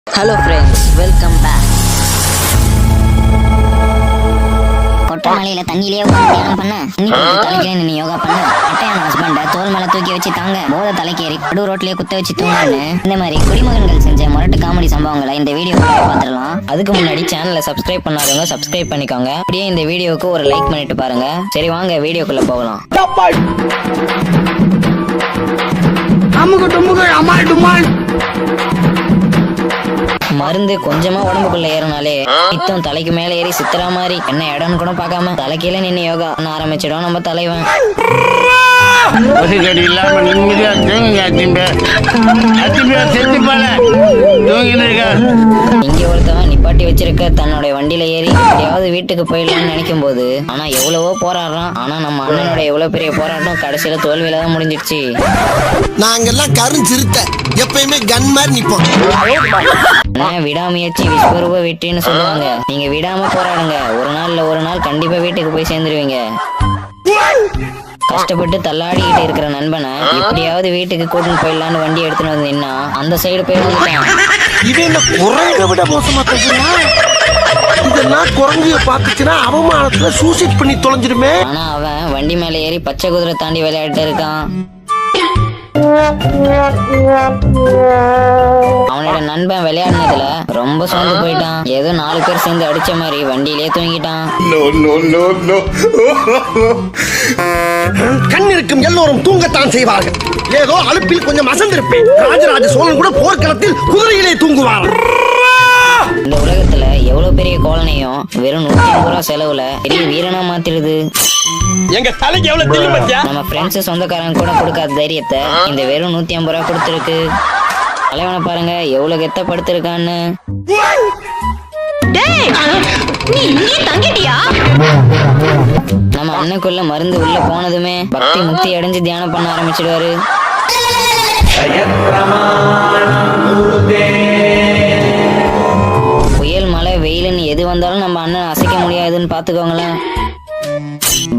Hello friends, welcome back. கொட்டமலையில தண்ணியிலேயே உட்கார்ந்து தியானம் பண்ண, தலைக்கிலே நின்று யோகா பண்ண, அட்டையான ஹஸ்பண்ட தோல் மேல தூக்கி வச்சு தாங்க, போத தலைக்கேறி நடு ரோட்லயே குத்த வச்சு தூங்கன்னு இந்த மாதிரி குடிமகன்கள் செஞ்ச முரட்டு காமெடி சம்பவங்களை இந்த வீடியோக்குள்ள பார்த்துடலாம். அதுக்கு முன்னாடி சேனலை சப்ஸ்கிரைப் பண்ணாதவங்க சப்ஸ்கிரைப் பண்ணிக்கோங்க. அப்படியே இந்த வீடியோவுக்கு ஒரு லைக் பண்ணிட்டு பாருங்க. சரி வாங்க வீடியோக்குள்ள போகலாம். மருந்து கொஞ்சமா உடம்புக்குள்ள ஏறினாலே பித்தம் தலைக்கு மேல ஏறி சித்திரா மாதிரி என்ன இடம்னு கூட பார்க்காம தலைக்கீழ நின்று யோகா பண்ண ஆரம்பிச்சிடும் நம்ம தலைவன். இல்லாம நிம்மதியா இங்க ஒருத்தவன் நிப்பாட்டி வச்சிருக்க தன்னோட வண்டியில ஏறி எப்படியாவது வீட்டுக்கு போயிடலாம்னு நினைக்கும் போது ஆனா எவ்வளவோ போராடுறான். ஆனா நம்ம அண்ணனோட எவ்வளவு பெரிய போராட்டம் கடைசியில தோல்வியில தான் முடிஞ்சிடுச்சு. நாங்கெல்லாம் கருஞ்சிருத்த எப்பயுமே கன் மாதிரி நிப்போம். விடாமுயற்சி விஸ்வரூப வெற்றின்னு சொல்லுவாங்க. நீங்க விடாம போராடுங்க, ஒரு நாள் கண்டிப்பா வீட்டுக்கு போய் சேர்ந்துருவீங்க. கஷ்டப்பட்டு தள்ளாடிக்கிட்டு இருக்கிற நண்பனை எப்படியாவது வீட்டுக்கு கூட்டின்னு போயிடலான்னு வண்டி எடுத்துட்டு வந்து நின்னா அந்த சைடு போய் வந்துட்டான். குரங்க விட மோசமா இதெல்லாம் குரங்கு பாத்துச்சுன்னா அவமானத்துல சூசைட் பண்ணி தொலைஞ்சிருமே. ஆனா அவன் வண்டி மேல ஏறி பச்சை குதிரை தாண்டி விளையாட்டு இருக்கான். அவனோட நண்பன் விளையாடுனதுல ரொம்ப சோர்ந்து போயிட்டான். ஏதோ 4 பேர் சேர்ந்து அடிச்ச மாதிரி வண்டியிலே தூங்கிட்டான். கண் இருக்கும் எல்லோரும் தூங்கத்தான் செய்வார்கள். ஏதோ அலுப்பில் கொஞ்சம் அசந்திருப்பேன். ராஜராஜ சோழன் கூட போர்க்களத்தில் குதிரையிலே தூங்குவார். இந்த உலகத்துல எவ்வளவு பெரிய கோலனையும் வெறும் 150 ரூபா செலவுல பெரிய வீரனா மாத்திருது. எங்க தலைக்கு எவ்வளவு தெரியும் பத்தியா? நம்ம ஃப்ரெண்ட்ஸ் சொந்தக்காரங்க கூட கொடுக்காத தைரியத்தை இந்த வெறும் 150 ரூபா கொடுத்துருக்கு. தலைவனை பாருங்க எவ்வளவு கெத்த படுத்திருக்கான்னு. நம்ம அண்ணனுக்குள்ள மருந்து உள்ள போனதுமே பக்தி முக்தி அடைஞ்சு தியானம் பண்ண ஆரம்பிச்சிடுவாரு. புயல் மழை வெயிலுன்னு எது வந்தாலும் நம்ம அண்ணன் அசைக்க முடியாதுன்னு பாத்துக்கோங்களேன்.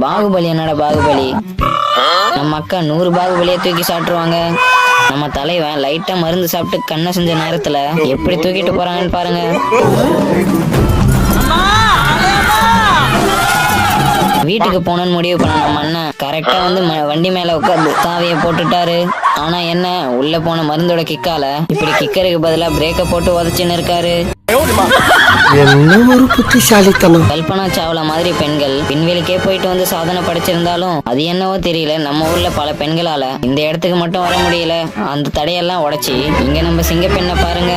பாகுபலி என்னோட பாகுபலி. நம்ம அக்கா 100 பாகுபலியை தூக்கி சாப்பிட்டுருவாங்க. நம்ம தலைவன் லைட்டா மருந்து சாப்பிட்டு கண்ணை செஞ்ச நேரத்துல எப்படி தூக்கிட்டு போறாங்கன்னு பாருங்க. வீட்டுக்கு போனோன்னு முடிவு பண்ண நம்ம அண்ணன் கரெக்டா வந்து வண்டி மேல உட்காந்து தாவிய போட்டுட்டாரு. ஆனா என்ன உள்ள போன மருந்தோட கிக்கால இப்படி கிக்கருக்கு பதிலா பிரேக்க போட்டு உதச்சுன்னு இருக்காரு. என்ன ஒரு புத்திசாலித்தனம். கல்பனா சாவ்லா மாதிரி பெண்கள் விண்வெளிக்கே போயிட்டு வந்து சாதனை படைச்சிருந்தாலும் அது என்னவோ தெரியல நம்ம ஊர்ல பல பெண்களால இந்த இடத்துக்கு மட்டும் வர முடியல. அந்த தடையெல்லாம் உடைச்சி இங்க நம்ம சிங்க பெண்ணை பாருங்க.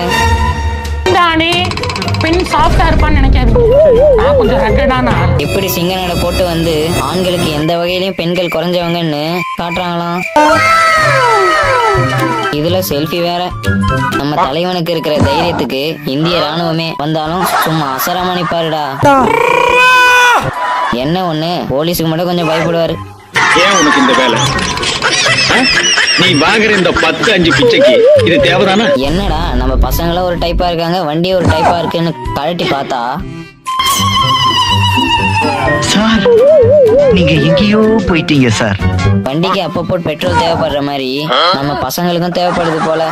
பெண் சாஃப்டா இருப்பான்னு நினைக்காதீங்க, நான் கொஞ்சம் ரகடான ஆள். இப்படி சிங்க நட போட்டு வந்து ஆண்களுக்கு எந்த வகையிலயும் பெண்கள் குறைஞ்சவங்கன்னு காட்டுறாங்களாம். இதுல செல்ஃபி வேற. நம்ம தலைவனுக்கு இருக்கிற தைரியத்துக்கு இந்திய ராணுவமே வந்தாலும் சும்மா அசராம நிப்பாருடா. என்ன ஒண்ணு போலீஸுக்கு மட்டும் கொஞ்சம் பயப்படுவாரு. ஏன் உனக்கு இந்த வேலை? நீ வாங்குற இந்த 10-5 பிச்சைக்கு இது தேவைதானா? என்னடா நம்ம பசங்களும் ஒரு டைப்பா இருக்காங்க, வண்டி ஒரு டைப்பா இருக்குன்னு கழட்டி பார்த்தா சார் நீங்க எங்கேயோ போயிட்டீங்க சார். வண்டிக்கு அப்பப்போ பெட்ரோல் தேவைப்படுற மாதிரி நம்ம பசங்களுக்கும் தேவைப்படுது போல.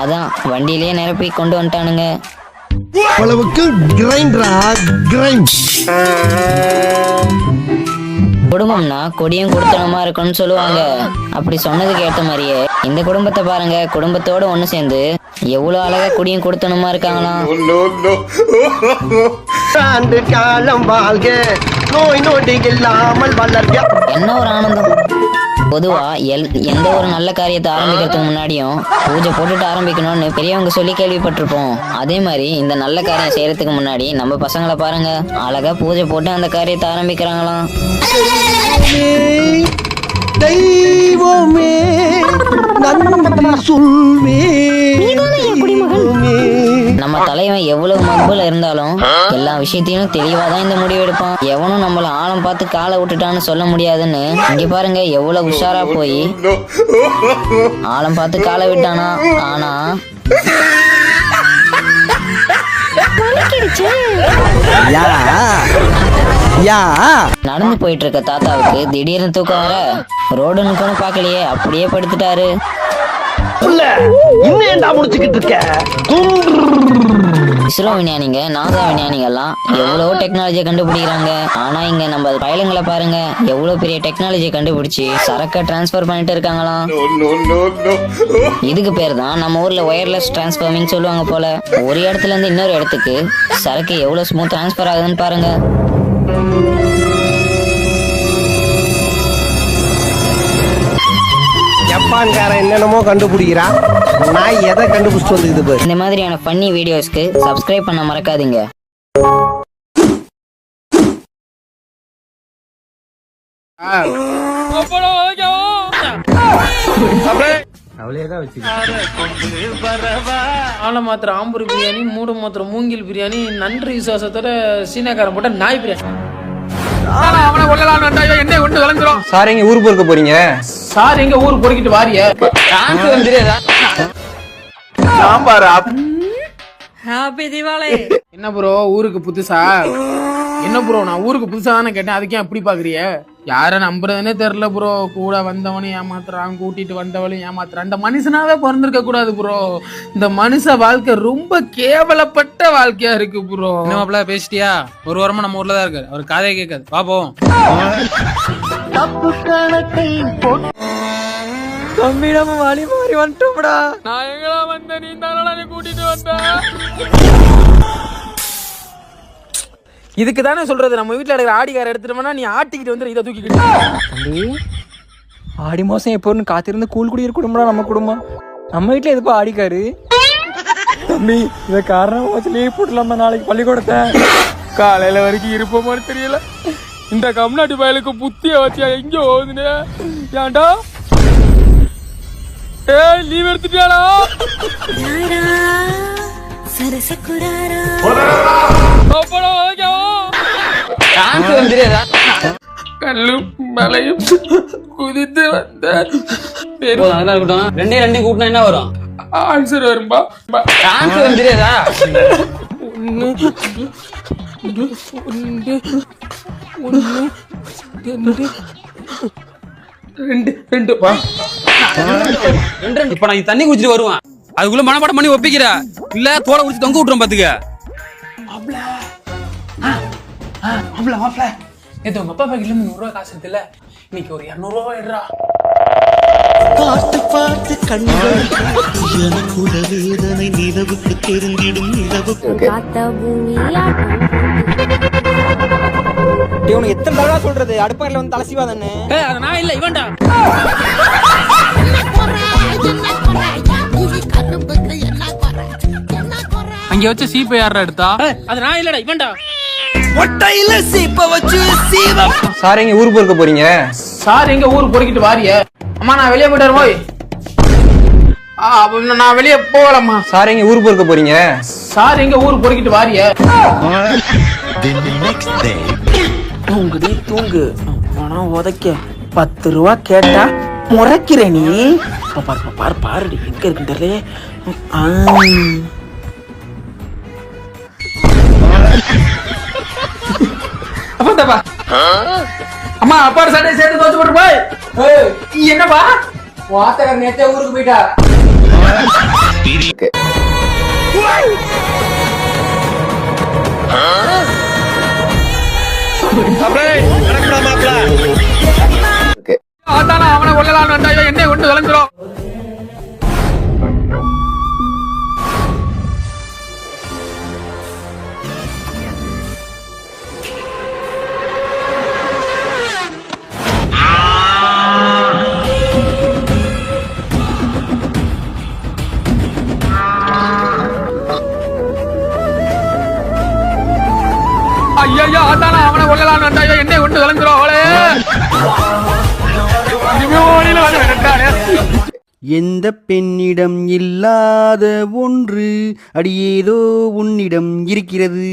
அதான் வண்டியிலேயே நிரப்பி கொண்டு வந்துட்டானுங்க. அளவுக்கு கிரைண்டரா கிரைண்ட். குடும்பம்னா கொடியும் கொடுத்தனமா இருக்கும்னு சொல்லுவாங்க. அப்படி சொன்னதுக்கு ஏற்ற மாதிரியே இந்த குடும்பத்தை பாருங்க, குடும்பத்தோட ஒண்ணு சேர்ந்து எவ்வளவு அழகா குடியும் கொடுத்தனமா இருக்காங்களாம். ஆண்டு காலம் வாழ்க, நோய் நொடி இல்லாமல் வளர்க. என்ன ஒரு ஆனந்தம். பொதுவா எந்த ஒரு நல்ல காரியத்தை ஆரம்பிக்கிறதுக்கு முன்னாடியும் பூஜை போட்டுட்டு ஆரம்பிக்கணும்னு பெரியவங்க சொல்லி கேள்விப்பட்டிருப்போம். அதே மாதிரி இந்த நல்ல காரியம் செய்யறதுக்கு முன்னாடி நம்ம பசங்களை பாருங்க, அழகா பூஜை போட்டு அந்த காரியத்தை ஆரம்பிக்கிறாங்களாம். தெய்வமே நன்றி சொல்வே. நம்ம தலைவன் எவ்வளவு மக்புல இருந்தாலும் எல்லா விஷயத்தையும் தெளிவாதான் இந்த முடிவு எடுப்பான். எவனும் நம்மள ஆழம் பார்த்து காலை விட்டுட்டான்னு சொல்ல முடியாதுன்னு இங்க பாருங்க எவ்வளவு உஷாரா போய் ஆழம் பார்த்து காலை விட்டானா. ஆனா நடந்து போயிட்டு இருக்க தாத்தாவுக்கு திடீர்னு தூக்கம் வர ரோடுன்னு கூட பாக்கலையே, அப்படியே படுத்துட்டாரு. இன்னும் முடிச்சுக்கிட்டு இருக்க. இஸ்ரோ விஞ்ஞானிங்க, நாசா விஞ்ஞானிங்க எல்லாம் எவ்வளவோ டெக்னாலஜியை கண்டுபிடிக்கிறாங்க. ஆனா இங்க நம்ம பயலுங்களை பாருங்க, எவ்வளவு பெரிய டெக்னாலஜியை கண்டுபிடிச்சு சரக்க டிரான்ஸ்பர் பண்ணிட்டு இருக்காங்களாம். இதுக்கு பேர் தான் நம்ம ஊர்ல ஒயர்லெஸ் டிரான்ஸ்ஃபார்மிங் சொல்லுவாங்க போல. ஒரு இடத்துல இருந்து இன்னொரு இடத்துக்கு சரக்கு எவ்வளவு ஸ்மூத் டிரான்ஸ்பர் ஆகுதுன்னு பாருங்க. ஜப்பான்காரன் என்னென்னமோ கண்டுபிடிக்கிறான், நான் எதை கண்டுபிடிச்சிட்டு வந்துக்குது பாரு. இந்த மாதிரியான ஃபன்னி வீடியோஸ்க்கு சப்ஸ்கிரைப் பண்ண மறக்காதீங்க. ஆளை மாத்திர ஆம்பூர் பிரியாணி, மூடு மாத்திர மூங்கில் பிரியாணி, நன்றி விசுவாசத்தோட சீனாக்காரன் போட்ட நாய் பிரியாணி. அவனை கொள்ளலாம், என்ன கொண்டு விளைஞ்சிரும். சார் எங்க ஊருக்கு போயிருக்க போறீங்க? சார் எங்க ஊருக்கு பொறுக்கிட்டு வாரிய சாம்பார். என்ன ப்ரோ ஊருக்கு புதுசா? என்ன ப்ரோ நான் ஊருக்கு புதுசா தானே கேட்டேன், அதுக்கே எப்படி பாக்குறிய? யார நம்புறதுன்னே தெரியல ப்ரோ. கூட வந்தவனையும் ஏமாத்துறான், கூட்டிட்டு வந்தவளையும் ஏமாத்துறான். இந்த மனுஷனாவே பிறந்திருக்க கூடாது ப்ரோ. இந்த மனுஷ வாழ்க்கை ரொம்ப கேவலப்பட்ட வாழ்க்கையா இருக்கு ப்ரோ. என்னமாப்ல பேசிட்டியா? ஒரு வாரமா நம்ம ஊர்ல தான் இருக்காரு, அவர் காதே கேட்காது. பாப்போம். தம்பிடம் வழி மாறி வந்துட்டோம்டா. நான் எங்கடா வந்த, நீ தானே கூட்டிட்டு வந்த. இதுக்கு தானே சொல்றது, நம்ம வீட்டுல இருக்கிற ஆடிக்கார எடுத்துட்டோம்னா நீ ஆட்டிக்கிட்டு வந்து இதை தூக்கிக்கிட்டு. ஆடி மாசம் எப்போன்னு காத்திருந்து கூழ் குடி இருக்கணும்டா நம்ம குடும்பம். நம்ம வீட்டுல எதுப்பா ஆடிக்காரு? தம்பி இத காரணம் வச்சு லீவ் போட்டலாமா நாளைக்கு பள்ளிக்கூடத்தை? காலையில வரைக்கும் இருப்போமான்னு தெரியல. இந்த கம்நாட்டு பயலுக்கு புத்திய வச்சியா எங்க போகுதுன்னு ஏன்டா? ஏய் லீவ் எடுத்துட்டியாடா? கல்லும் மலையும் குதித்து வந்த ரெண்டே ரெண்டையும் கூட்டினா என்ன வரும்? ஆன்சர் வரும்பா. ஆன்சர் தெரியாதா? ஒன்னு ஒன்னு ரெண்டு ரெண்டு ரெண்டுப்பா. இப்ப நான் தண்ணி குடிச்சிட்டு வருவேன், அதுக்குள்ள மனப்பாடம் பண்ணி ஒப்பிக்கிற இல்ல தோலை குடிச்சு தொங்க விட்டுறோம் பாத்துக்க. நேத்து உங்க அப்பா பாக்கெட்ல 300 ரூபாய் காசு இருக்குல்ல, இன்னைக்கு ஒரு 200 ரூபாய் எடுறா. பார்த்து பார்த்து கண்கள் எனக்குள்ள வேதனை நிலவுக்கு தெரிந்திடும் நிலவுக்கு. உனக்கு எத்தனை தடவை சொல்றது, அடுப்பறையில வந்து தலசிவா தானே? அது நான் இல்ல, இவன்டா. அங்க வச்ச சீப்பை யாரா எடுத்தா? அது நான் இல்லடா, இவன்டா. ஒட்டையில சீப்ப வச்சு சீவம். சார் எங்க ஊருக்கு போயிருக்க போறீங்க? சார் எங்க ஊருக்கு பொறுக்கிட்டு வாரிய? அம்மா நான் வெளியே போயிட்டு போய். நான் வெளியே போகலம்மா. சார் எங்க ஊருக்கு போயிருக்க போறீங்க? சார் எங்க ஊருக்கு பொறுக்கிட்டு வாரிய? தூங்குடி தூங்கு, பணம் உதைக்க 10 ரூபா கேட்டா முறைக்கிற நீ. பாரு பாரு பாருடி எங்க இருக்குன்னு தெரியல. அப்பா அம்மா அப்பா சண்டை சேர்த்து தோச்சு போட்டு போய். என்னப்பா வாத்தகர் நேத்தே ஊருக்கு போயிட்டா. அவனை கொள்ளலாம், என்ன கொண்டு விளைஞ்சிரும். ஐயா அதான அவனை கொள்ளலாம், என்ன கொண்டு விளைஞ்சிரும். அவளே எந்த பெண்ணிடம் இல்லாத ஒன்று அடியேதோ உன்னிடம் இருக்கிறது.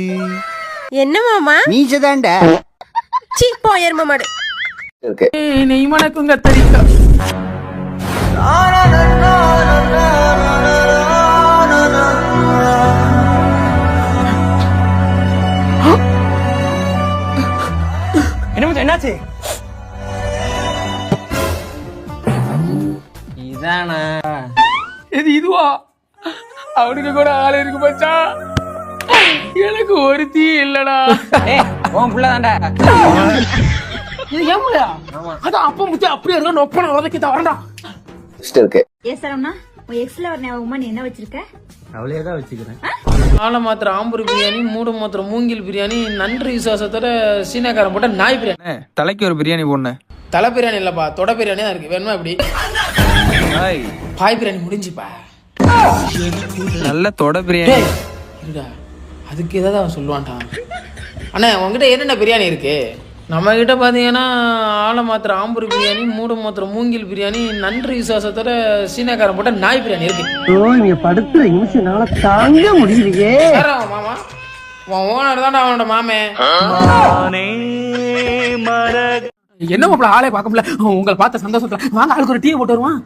என்ன மாமா? மீசதாண்டா. சீ போயர் மாமாடு. நெய் மணக்கும் கத்தரிக்கா. என்னாச்சு? இது இதுவா? அவனுக்கு கூட ஆள் இருக்கு மச்சான். எனக்கு ஒருத்தி இல்லடா. உன் புள்ள தான்டா. இது ஏன் புள்ளையா? அதான் அப்ப முத்தி அப்படியே இருக்க நொப்பன உதக்கி தரண்டா. ஆள மாத்திர ஆம்பூர் பிரியாணி, மூட மாத்திர மூங்கில் பிரியாணி, நன்றி விசுவாசத்தோட சீனாக்காரன் போட்ட நாய் பிரியாணி. தலைக்கு ஒரு பிரியாணி போடணும். தலை பிரியாணி இல்லப்பா, தொட பிரியாணி தான் இருக்கு. வேணுமா இப்படி பாய் பிரியாணி முடிஞ்சுப்பா. நல்ல தொட பிரியாணி இருடா, அதுக்கு ஏதாவது அவன் சொல்லுவான்டா. அண்ணா உங்ககிட்ட என்னென்ன பிரியாணி இருக்கு? நம்ம கிட்ட பாத்தீங்கன்னா ஆள மாத்திர ஆம்பூர் பிரியாணி, மூட மாத்திர மூங்கில் பிரியாணி, நன்றி விசுவாசத்தோட சீனாக்காரன் போட்ட நாய் பிரியாணி இருக்கு. நீங்க படுத்துற நிமிஷம்னால தாங்க முடியலையே. மாமா உன் ஓனர் தான்டா அவனோட மாமே. என்ன மாப்பிள ஆளே பார்க்க முடியல. உங்களை பார்த்த சந்தோஷத்துல வாங்க ஆளுக்கு ஒரு டீ போட்டு வருவான்.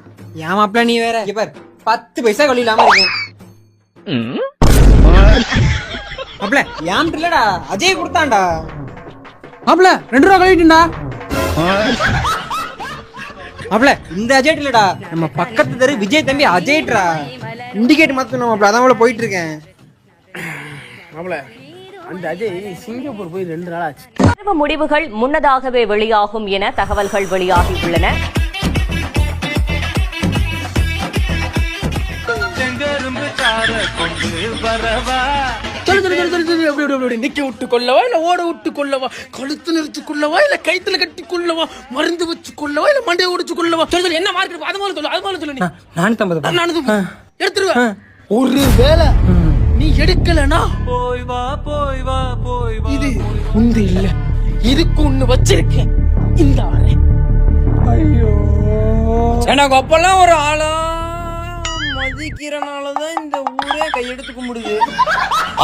ஏன் மாப்பிள நீ வேற பார் 10 பைசா கொள்ளி இல்லாம இருக்கேன். மாப்பிள ஏன் இல்லடா, அஜய் கொடுத்தான்டா. மாப்பிள 2 ரூபா கழிட்டுண்டா. மாப்பிள இந்த அஜய் இல்லடா, நம்ம பக்கத்து தெரு விஜய் தம்பி அஜய்ட்ரா. இண்டிகேட் மாத்தணும் மாப்பிள, அதான் போயிட்டு இருக்கேன். மாப்பிள அந்த அஜய் சிங்கப்பூர் போய் 2 நாள் ஆச்சு. தேர்வு முடிவுகள் முன்னதாகவே வெளியாகும் என தகவல்கள் வெளியாகி உள்ளன. நிக்க விட்டு கொள்ளவா இல்ல ஓட விட்டு கொள்ளவா, கழுத்து நிறுத்து கொள்ளவா இல்ல கைத்துல கட்டி கொள்ளவா, மருந்து வச்சு கொள்ளவா இல்ல மண்டையை ஒடிச்சு கொள்ளவா? சொல்லு என்ன மார்க்கெட் அது மாதிரி சொல்லு, அது மாதிரி சொல்லு. 450 எடுத்துருவேன். ஒரு வேளை நீ எடுக்கலனா இது உந்து இல்ல, இதுக்கு ஒண்ணு வச்சிருக்கேன். இந்த ஐயோ எனக்கு அப்பெல்லாம் ஒரு ஆளா மதிக்கிறனாலதான் இந்த ஊரே கையெடுத்து கும்பிடுது.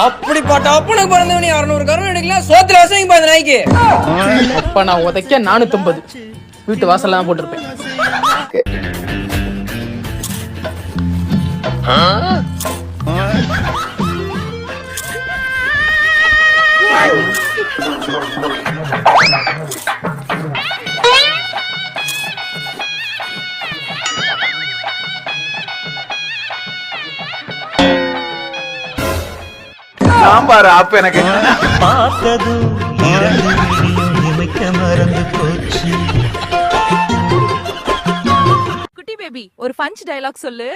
அப்படிப்பட்ட அப்பனுக்கு பிறந்தவனி 600 கருணை எடுக்கலாம். சோத்துல வசங்க பாரு நாய்க்கு. அப்ப நான் உதைக்க 450 வீட்டு வாசல்ல தான் போட்டிருப்பேன். சாம்பார் அப்ப எனக்கு குட்டி பேபி ஒரு பஞ்ச் டயலாக் சொல்லு.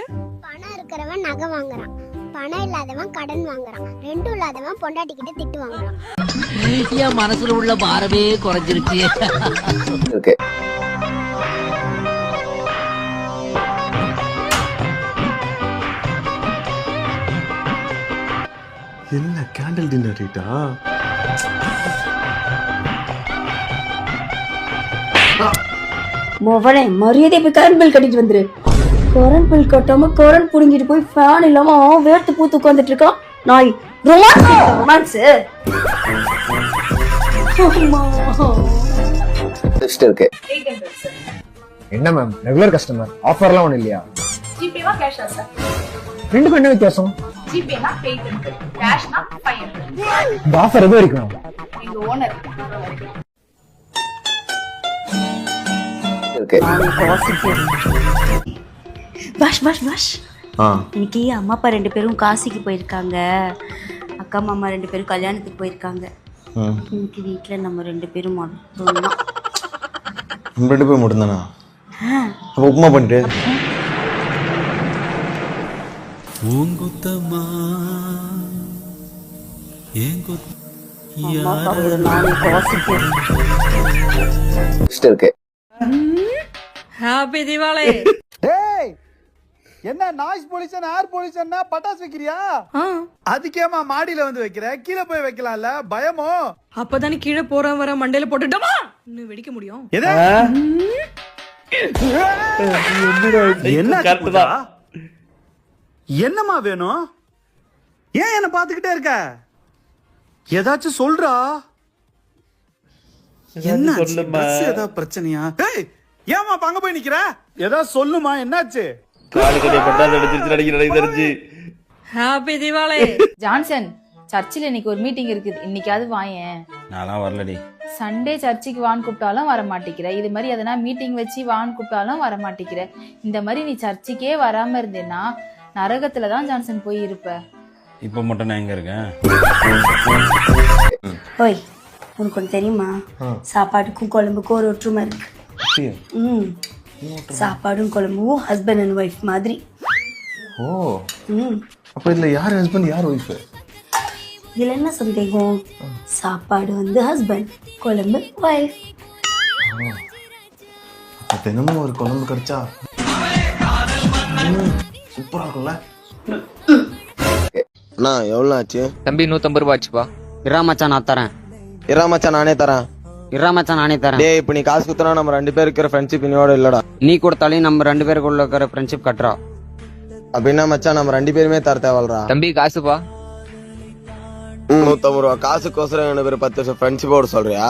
பணம் இருக்கிறவன் நகை வாங்குறான், பணம் இல்லாதவன் கடன் வாங்குறான், ரெண்டும் இல்லாதவன் பொண்டாட்டிக்கிட்ட திட்டு வாங்குறான். மனசுல உள்ள பாரமே குறைஞ்சிருச்சு. என்ன கேண்டில் டின்னர் ரீட்டா? மொவனே மரியாதை போய் கரண்ட் பில் கட்டிட்டு வந்துரு. கரண்ட் பில் கட்டாம கரண்ட் புடுங்கிட்டு போய் ஃபேன் இல்லாம வேர்த்து பூத்து உட்காந்துட்டு இருக்கான் நாய். ரொமான்ஸ் என்ன மேம் ரெகுலர் கஸ்டமர், ஆஃபர்லாம் ஒண்ணு இல்லையா? ஜிபேவா கேஷா சார்? ரெண்டுக்கும் என்ன வித்தியாசம்? ஜிபேனா பேமெண்ட், கேஷ்னா 500. இந்த ஆஃபர் எது வரைக்கும்? எங்க ஓனர் வாஷ் வாஷ் வாஷ். இன்னைக்கு அம்மா அப்பா 2 பேரும் காசிக்கு போயிருக்காங்க, அக்கா மாமா 2 பேரும் கல்யாணத்துக்கு போயிருக்காங்க. இன்னைக்கு வீட்டுல நம்ம 2 பேரும் மட்டும்தான். 2 பேர் மட்டும்தானா? அப்ப உப்புமா பண்ணிட்டு ஹாப்பி தீபாவளி. டேய் என்ன நாய்ஸ் பொல்யூஷன், ஏர் பொல்யூஷன், பட்டாசு வைக்கிறியா? அதுக்கேமா மாடியில வந்து வைக்கிற? கீழே போய் வைக்கலாம்ல, பயமோ? அப்பதானே கீழே போற வர மண்டையில போட்டுட்டோமா இன்னும் வெடிக்க முடியும். என்னமா வேணும்? ஏன் என்ன பாத்துக்கிட்டே இருக்க? ஏதாச்சும் சொல்றா. என்ன ஏதாவது பிரச்சனையா? ஏமா அங்க போய் நிக்கிற? ஏதாவது சொல்லுமா, என்னாச்சு? ஹாப்பி தீபாவளி. ஜான்சன், சர்ச்சில் இன்னைக்கு ஒரு மீட்டிங் இருக்குது, இன்னைக்காவது வாயேன். நான்லாம் வரலடி. சண்டே சர்ச்சுக்கு வான்னு கூப்பிட்டாலும் வர மாட்டேங்கிற, இது மாதிரி எதனா மீட்டிங் வச்சு வான்னு கூப்பிட்டாலும் வர மாட்டேங்கிற. இந்த மாதிரி நீ சர்ச்சுக்கே வராம இருந்தேன்னா நரகத்துல தான் ஜான்சன் போய் இருப்ப. இப்போ மட்டும் நான் எங்க இருக்கேன்? ஓய் உனக்கு ஒன்று தெரியுமா? சாப்பாட்டுக்கும் குழம்புக்கும் ஒரு ஒற்றுமை இருக்கு. சாப்பாடும் குழம்பும் ஹஸ்பண்ட் அண்ட் ஒய்ஃப் மாதிரி. ஓ அப்ப இதுல யார் ஹஸ்பண்ட் யார் ஒய்ஃப்? இதுல என்ன சந்தேகம்? சாப்பாடு வந்து ஹஸ்பண்ட், குழம்பு ஒய்ஃப். தினமும் ஒரு குழம்பு கிடைச்சா சூப்பரா இருக்கும்ல. அண்ணா எவ்வளோ ஆச்சு? தம்பி 150 ரூபாய் ஆச்சுப்பா. இரா மச்சான் நான் தரேன். இரா மச்சான் நானே தரேன். இரா மச்சான் நானே தரேன். டேய் இப்போ நீ காசு குத்துனா நம்ம 2 பேருக்கு இருக்கிற ஃப்ரெண்ட்ஷிப் இன்னோட இல்லடா. நீ கொடுத்தாலே நம்ம 2 பேருக்குள்ள இருக்கிற ஃப்ரெண்ட்ஷிப் கட்டுறா. அப்படின்னா மச்சான் நம்ம 2 பேருமே தர தேவல்றா. தம்பி காசுப்பா. 150 ரூபா காசுக்கோசரம் எனக்கு ஒரு 10 வருஷம் ஃப்ரெண்ட்ஷிப்போட சொல்றியா?